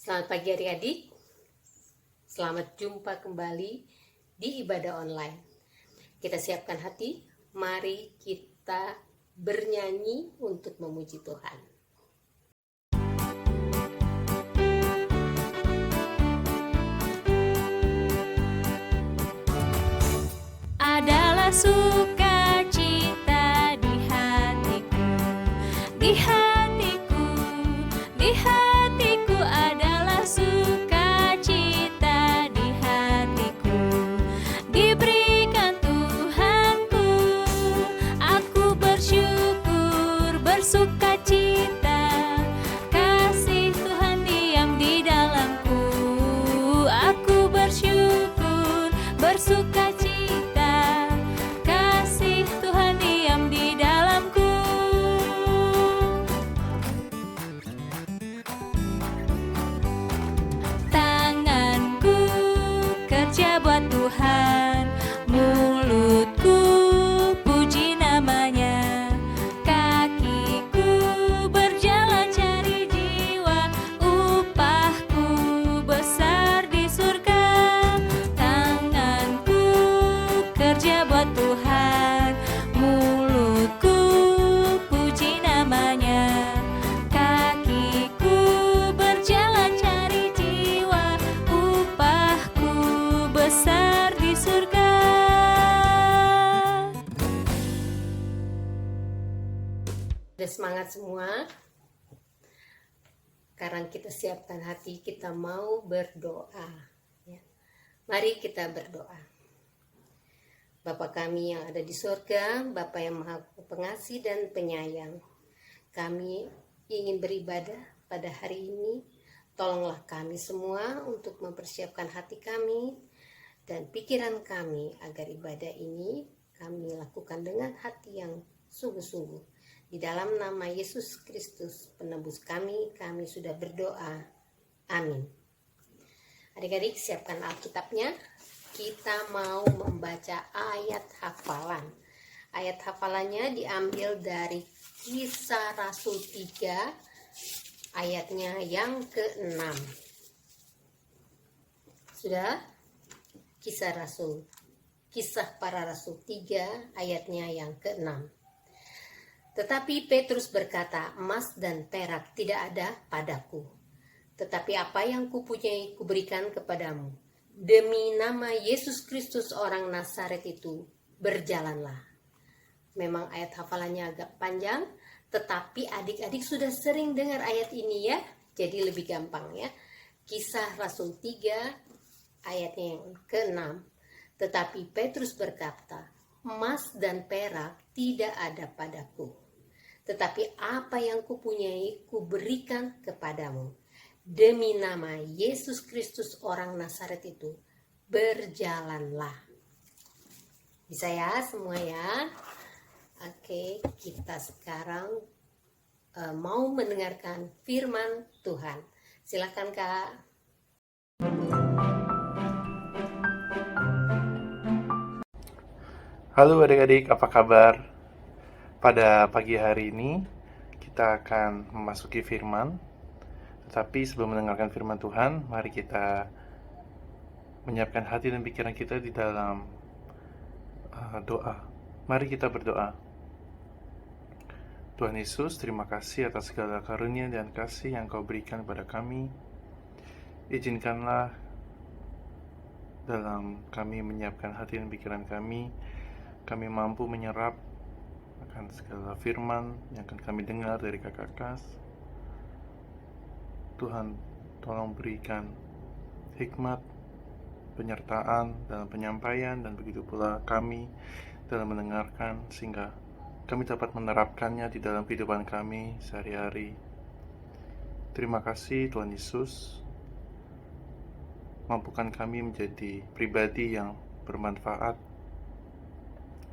Selamat pagi adik-adik. Selamat jumpa kembali di ibadah online. Kita siapkan hati, mari kita bernyanyi untuk memuji Tuhan. Adalah sukacita di hatiku, di hatiku, di hatiku adalah sukacita di hatiku. Diberikan Tuhanku, aku bersyukur, bersukacita. Kasih Tuhan diam di dalamku, aku bersyukur, bersukacita. Buat Tuhan, mulutku puji namanya, kakiku berjalan cari jiwa, upahku besar di surga. Tanganku kerja buat Tuhan, mulutku puji namanya, kakiku berjalan cari jiwa, upahku besar di surga. Udah semangat semua? Sekarang kita siapkan hati, kita mau berdoa. Mari kita berdoa. Bapa kami yang ada di surga, Bapa yang Maha Pengasih dan Penyayang, kami ingin beribadah pada hari ini. Tolonglah kami semua untuk mempersiapkan hati kami dan pikiran kami agar ibadah ini kami lakukan dengan hati yang sungguh-sungguh. Di dalam nama Yesus Kristus penebus kami sudah berdoa. Amin. Adik-adik siapkan Alkitabnya. Kita mau membaca ayat hafalan. Ayat hafalannya diambil dari Kisah Rasul 3 ayatnya yang ke-6. Sudah? Kisah para Rasul 3 ayatnya yang ke-6. Tetapi Petrus berkata, emas dan perak tidak ada padaku, tetapi apa yang kupunyai kuberikan kepadamu. Demi nama Yesus Kristus orang Nazaret itu, berjalanlah. Memang ayat hafalannya agak panjang, tetapi adik-adik sudah sering dengar ayat ini ya, jadi lebih gampang ya. Kisah Rasul 3 ayatnya yang ke-6. Tetapi Petrus berkata, emas dan perak tidak ada padaku, tetapi apa yang kupunyai kuberikan kepadamu. Demi nama Yesus Kristus orang Nazaret itu, berjalanlah. Bisa ya semua ya? Oke, kita sekarang mau mendengarkan firman Tuhan. Silakan Kak. Halo adik-adik, apa kabar? Pada pagi hari ini kita akan memasuki firman. Tetapi sebelum mendengarkan firman Tuhan, mari kita menyiapkan hati dan pikiran kita di dalam doa. Mari kita berdoa. Tuhan Yesus, terima kasih atas segala karunia dan kasih yang Kau berikan kepada kami. Izinkanlah dalam kami menyiapkan hati dan pikiran kami mampu menyerap akan segala firman yang akan kami dengar dari Kakak Kas. Tuhan, tolong berikan hikmat, penyertaan dalam penyampaian, dan begitu pula kami dalam mendengarkan, sehingga kami dapat menerapkannya di dalam kehidupan kami sehari-hari. Terima kasih Tuhan Yesus. Mampukan kami menjadi pribadi yang bermanfaat,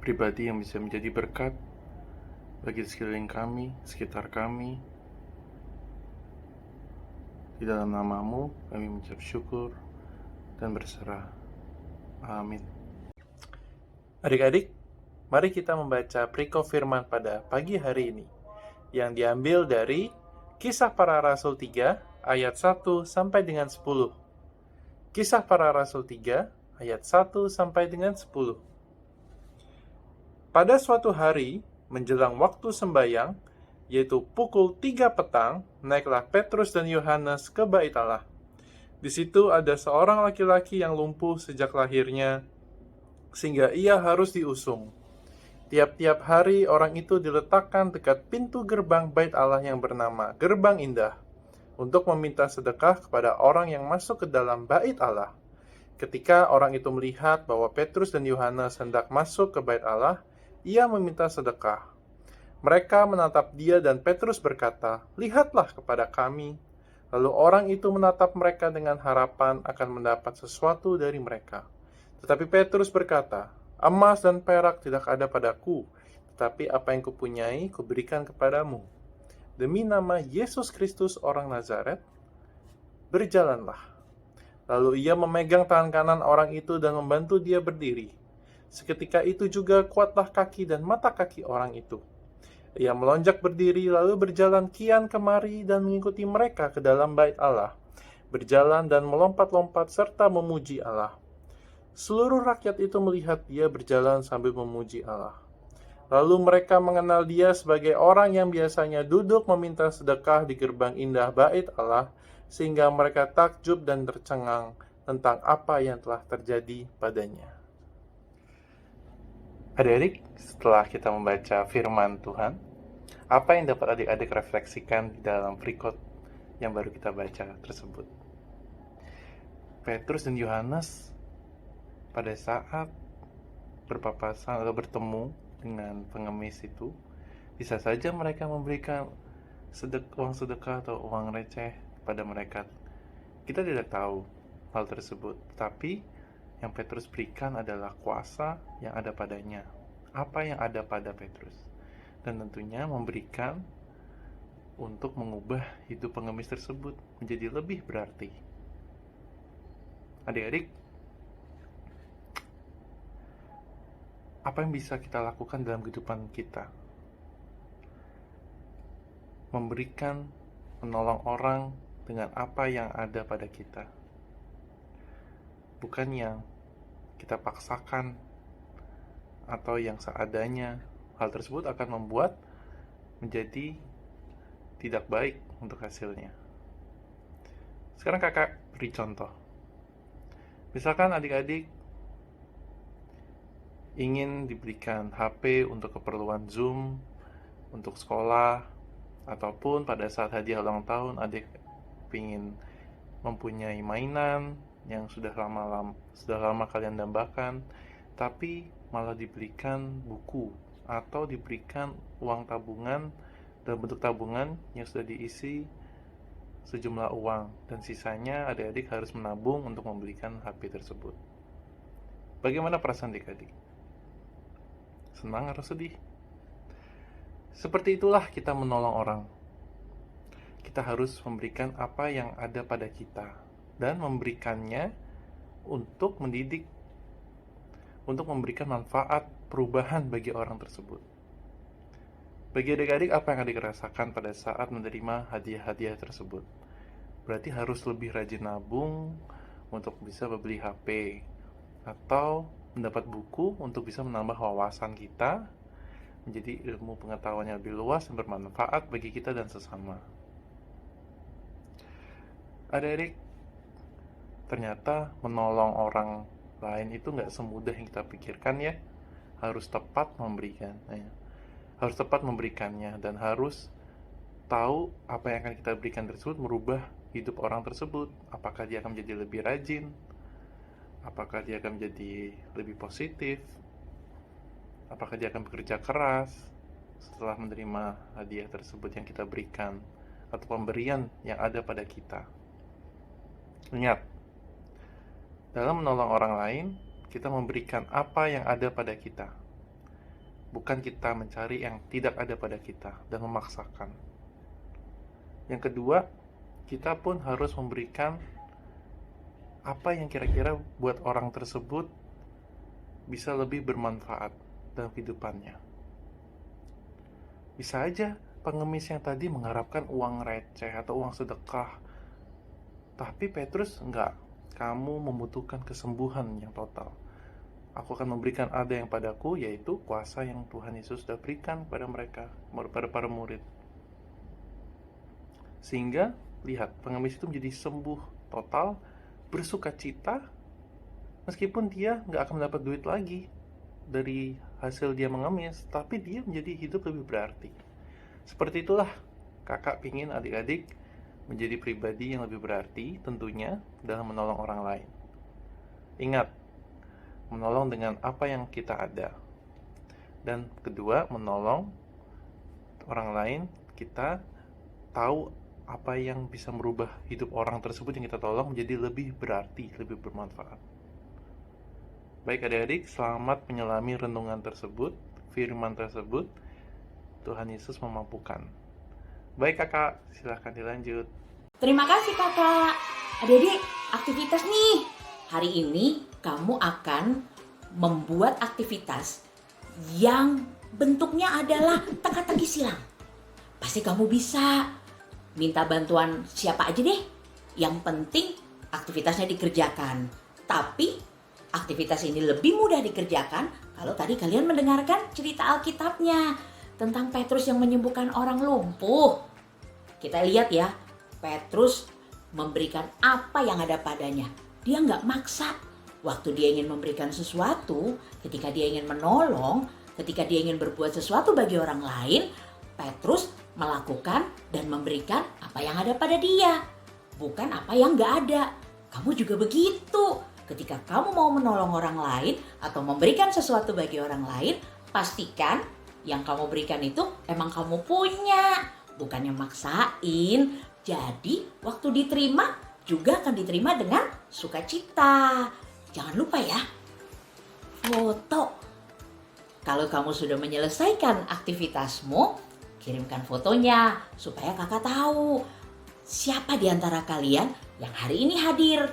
pribadi yang bisa menjadi berkat bagi sekeliling kami, sekitar kami. Di dalam nama-Mu kami mengucap syukur dan berserah. Amin. Adik-adik, mari kita membaca perikop firman pada pagi hari ini yang diambil dari Kisah Para Rasul 3 ayat 1 sampai dengan 10. Kisah Para Rasul 3 ayat 1 sampai dengan 10. Pada suatu hari, menjelang waktu sembayang, yaitu pukul 3 petang, naiklah Petrus dan Yohanes ke bait Allah. Di situ ada seorang laki-laki yang lumpuh sejak lahirnya, sehingga ia harus diusung. Tiap-tiap hari orang itu diletakkan dekat pintu gerbang bait Allah yang bernama Gerbang Indah, untuk meminta sedekah kepada orang yang masuk ke dalam bait Allah. Ketika orang itu melihat bahwa Petrus dan Yohanes hendak masuk ke bait Allah, ia meminta sedekah. Mereka menatap dia dan Petrus berkata, "Lihatlah kepada kami." Lalu orang itu menatap mereka dengan harapan akan mendapat sesuatu dari mereka. Tetapi Petrus berkata, "Emas dan perak tidak ada padaku, tetapi apa yang kupunyai kuberikan kepadamu. Demi nama Yesus Kristus orang Nazaret, berjalanlah." Lalu ia memegang tangan kanan orang itu dan membantu dia berdiri. Seketika itu juga kuatlah kaki dan mata kaki orang itu. Ia melonjak berdiri lalu berjalan kian kemari dan mengikuti mereka ke dalam bait Allah, berjalan dan melompat-lompat serta memuji Allah. Seluruh rakyat itu melihat dia berjalan sambil memuji Allah. Lalu mereka mengenal dia sebagai orang yang biasanya duduk meminta sedekah di gerbang indah bait Allah, sehingga mereka takjub dan tercengang tentang apa yang telah terjadi padanya. Adik-adik, setelah kita membaca firman Tuhan, apa yang dapat adik-adik refleksikan di dalam berikut yang baru kita baca tersebut? Petrus dan Yohanes pada saat berpapasan atau bertemu dengan pengemis itu, bisa saja mereka memberikan uang sedekah atau uang receh pada mereka. Kita tidak tahu hal tersebut, tapi yang Petrus berikan adalah kuasa yang ada padanya. Apa yang ada pada Petrus? Dan tentunya memberikan untuk mengubah hidup pengemis tersebut menjadi lebih berarti. Adik-adik, apa yang bisa kita lakukan dalam kehidupan kita? Memberikan, menolong orang dengan apa yang ada pada kita. Bukan yang kita paksakan atau yang seadanya. Hal tersebut akan membuat menjadi tidak baik untuk hasilnya. Sekarang kakak beri contoh. Misalkan adik-adik ingin diberikan HP untuk keperluan Zoom, untuk sekolah, ataupun pada saat hadiah ulang tahun adik ingin mempunyai mainan yang sudah lama kalian dambakan, tapi malah diberikan buku atau diberikan uang tabungan dalam bentuk tabungan yang sudah diisi sejumlah uang, dan sisanya adik-adik harus menabung untuk membelikan HP tersebut. Bagaimana perasaan adik-adik? Senang atau sedih? Seperti itulah kita menolong orang. Kita harus memberikan apa yang ada pada kita dan memberikannya untuk mendidik, untuk memberikan manfaat perubahan bagi orang tersebut. Bagi adik-adik, apa yang adik rasakan pada saat menerima hadiah-hadiah tersebut? Berarti harus lebih rajin nabung untuk bisa membeli HP, atau mendapat buku untuk bisa menambah wawasan kita, menjadi ilmu pengetahuan yang lebih luas dan bermanfaat bagi kita dan sesama. Adik-adik, ternyata menolong orang lain itu nggak semudah yang kita pikirkan ya. Harus tepat memberikan, harus tepat memberikannya, dan harus tahu apa yang akan kita berikan tersebut merubah hidup orang tersebut. Apakah dia akan menjadi lebih rajin? Apakah dia akan menjadi lebih positif? Apakah dia akan bekerja keras setelah menerima hadiah tersebut yang kita berikan atau pemberian yang ada pada kita? Ingat, dalam menolong orang lain, kita memberikan apa yang ada pada kita, bukan kita mencari yang tidak ada pada kita dan memaksakan. Yang kedua, kita pun harus memberikan apa yang kira-kira buat orang tersebut bisa lebih bermanfaat dalam kehidupannya. Bisa aja pengemis yang tadi mengharapkan uang receh atau uang sedekah Tapi Petrus enggak. Kamu membutuhkan kesembuhan yang total. Aku akan memberikan ada yang padaku, yaitu kuasa yang Tuhan Yesus sudah berikan pada mereka, pada para murid. Sehingga, lihat, pengemis itu menjadi sembuh total, bersuka cita, meskipun dia nggak akan mendapat duit lagi dari hasil dia mengemis, tapi dia menjadi hidup lebih berarti. Seperti itulah, kakak pingin adik-adik menjadi pribadi yang lebih berarti tentunya dalam menolong orang lain. Ingat, menolong dengan apa yang kita ada. Dan kedua, menolong orang lain, kita tahu apa yang bisa merubah hidup orang tersebut yang kita tolong menjadi lebih berarti, lebih bermanfaat. Baik adik-adik, selamat menyelami renungan tersebut, firman tersebut. Tuhan Yesus memampukan. Baik kakak, silahkan dilanjut. Terima kasih kakak. Adik-adik, aktivitas nih. Hari ini kamu akan membuat aktivitas yang bentuknya adalah teka-teki silang. Pasti kamu bisa. Minta bantuan siapa aja deh. Yang penting aktivitasnya dikerjakan. Tapi aktivitas ini lebih mudah dikerjakan kalau tadi kalian mendengarkan cerita Alkitabnya tentang Petrus yang menyembuhkan orang lumpuh. Kita lihat ya, Petrus memberikan apa yang ada padanya. Dia nggak maksa. Waktu dia ingin memberikan sesuatu, ketika dia ingin menolong, ketika dia ingin berbuat sesuatu bagi orang lain, Petrus melakukan dan memberikan apa yang ada pada dia, bukan apa yang nggak ada. Kamu juga begitu. Ketika kamu mau menolong orang lain atau memberikan sesuatu bagi orang lain, pastikan yang kamu berikan itu emang kamu punya, bukan yang maksain. Jadi waktu diterima juga akan diterima dengan sukacita. Jangan lupa ya, foto. Kalau kamu sudah menyelesaikan aktivitasmu, kirimkan fotonya supaya kakak tahu siapa di antara kalian yang hari ini hadir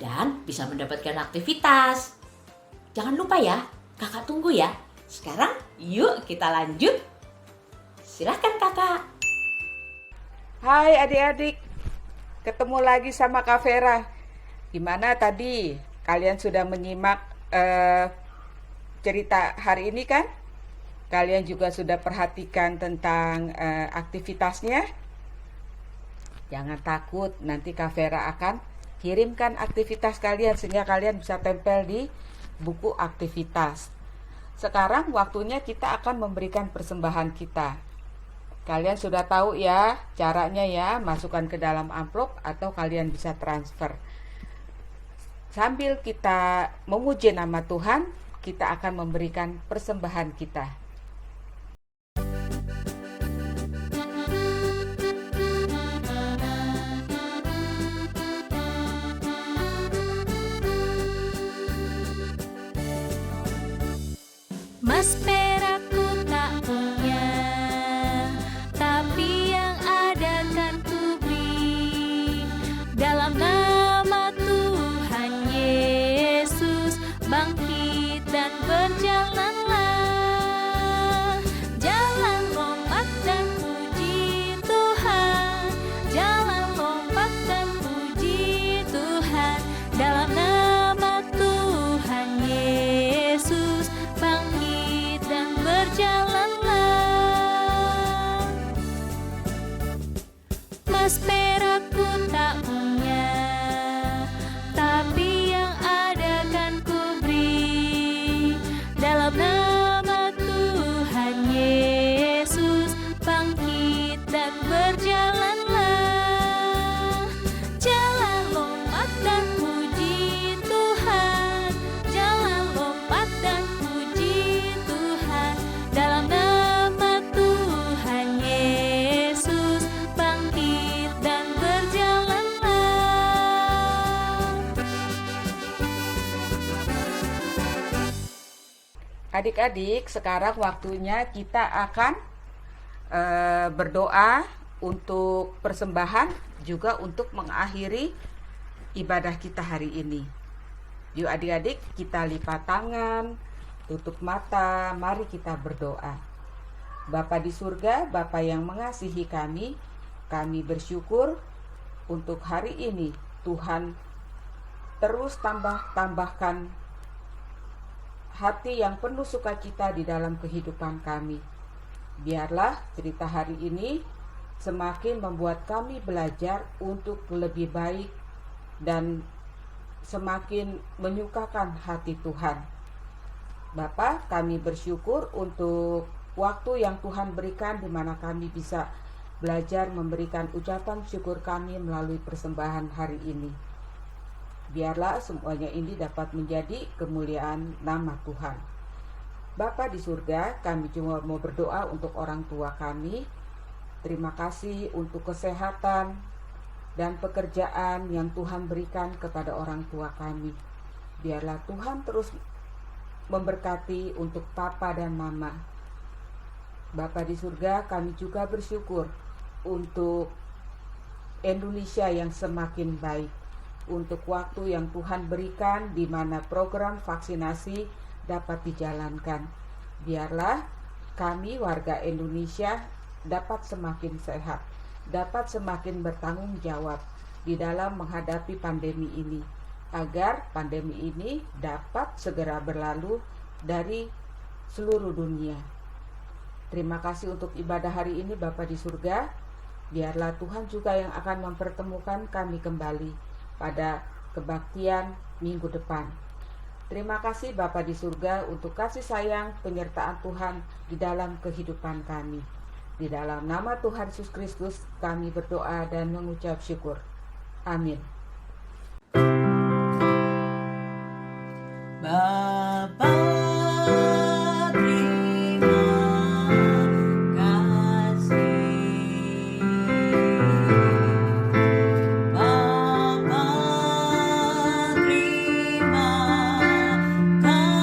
dan bisa mendapatkan aktivitas. Jangan lupa ya, kakak tunggu ya. Sekarang yuk kita lanjut. Silahkan kakak. Hai adik-adik, ketemu lagi sama Kak Vera. Gimana tadi? Kalian sudah menyimak cerita hari ini kan? Kalian juga sudah perhatikan tentang aktivitasnya? Jangan takut, nanti Kak Vera akan kirimkan aktivitas kalian sehingga kalian bisa tempel di buku aktivitas. Sekarang waktunya kita akan memberikan persembahan kita. Kalian sudah tahu ya caranya ya, masukkan ke dalam amplop atau kalian bisa transfer. Sambil kita memuji nama Tuhan, kita akan memberikan persembahan kita. Mas perakku tak punya, tapi yang ada kan ku beri. Dalam nama Tuhan Yesus, bangkit dan berjalanlah. Jalan lompat dan puji Tuhan, jalan lompat dan puji Tuhan. Dalam nama Tuhan Yesus, bangkit dan berjalanlah. Mas perakku tak punya, tapi yang ada kan ku beri. Dalam nama Tuhan Yesus, bangkit dan berjalanlah. Jalan lompat dan puji Tuhan, jalan lompat dan puji Tuhan. Dalam nama Tuhan Yesus, bangkit dan berjalanlah. Adik-adik, sekarang waktunya kita akan berdoa untuk persembahan, juga untuk mengakhiri ibadah kita hari ini. Yuk adik-adik, kita lipat tangan, tutup mata, mari kita berdoa. Bapa di surga, Bapa yang mengasihi kami bersyukur untuk hari ini Tuhan terus tambahkan hati yang penuh sukacita di dalam kehidupan kami. Biarlah cerita hari ini semakin membuat kami belajar untuk lebih baik dan semakin menyukakan hati Tuhan. Bapa, kami bersyukur untuk waktu yang Tuhan berikan di mana kami bisa belajar memberikan ucapan syukur kami melalui persembahan hari ini. Biarlah semuanya ini dapat menjadi kemuliaan nama Tuhan. Bapa di surga, kami cuma mau berdoa untuk orang tua kami. Terima kasih untuk kesehatan dan pekerjaan yang Tuhan berikan kepada orang tua kami. Biarlah Tuhan terus memberkati untuk Papa dan Mama. Bapa di surga, kami juga bersyukur untuk Indonesia yang semakin baik, untuk waktu yang Tuhan berikan di mana program vaksinasi dapat dijalankan. Biarlah kami warga Indonesia dapat semakin sehat, dapat semakin bertanggung jawab di dalam menghadapi pandemi ini, agar pandemi ini dapat segera berlalu dari seluruh dunia. Terima kasih untuk ibadah hari ini Bapa di surga. Biarlah Tuhan juga yang akan mempertemukan kami kembali pada kebaktian minggu depan. Terima kasih Bapa di surga untuk kasih sayang penyertaan Tuhan di dalam kehidupan kami. Di dalam nama Tuhan Yesus Kristus kami berdoa dan mengucap syukur. Amin. Bapa, terima kasih. Bapa, terima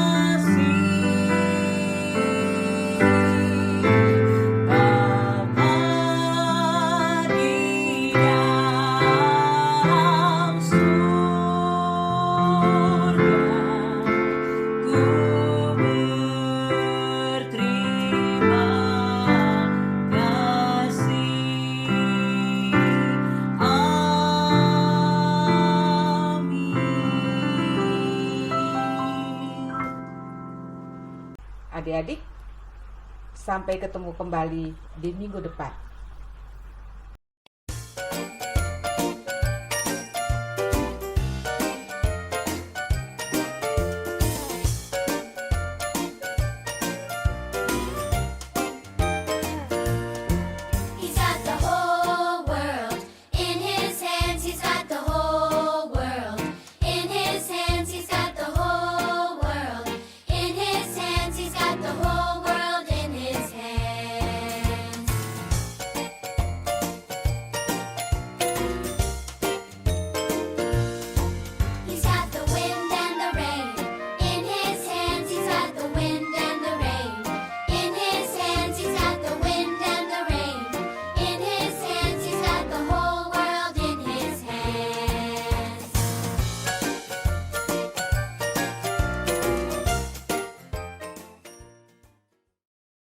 kasih. Bapa di dalam surga, ku berterima kasih. Amin. Adik-adik, sampai ketemu kembali di minggu depan.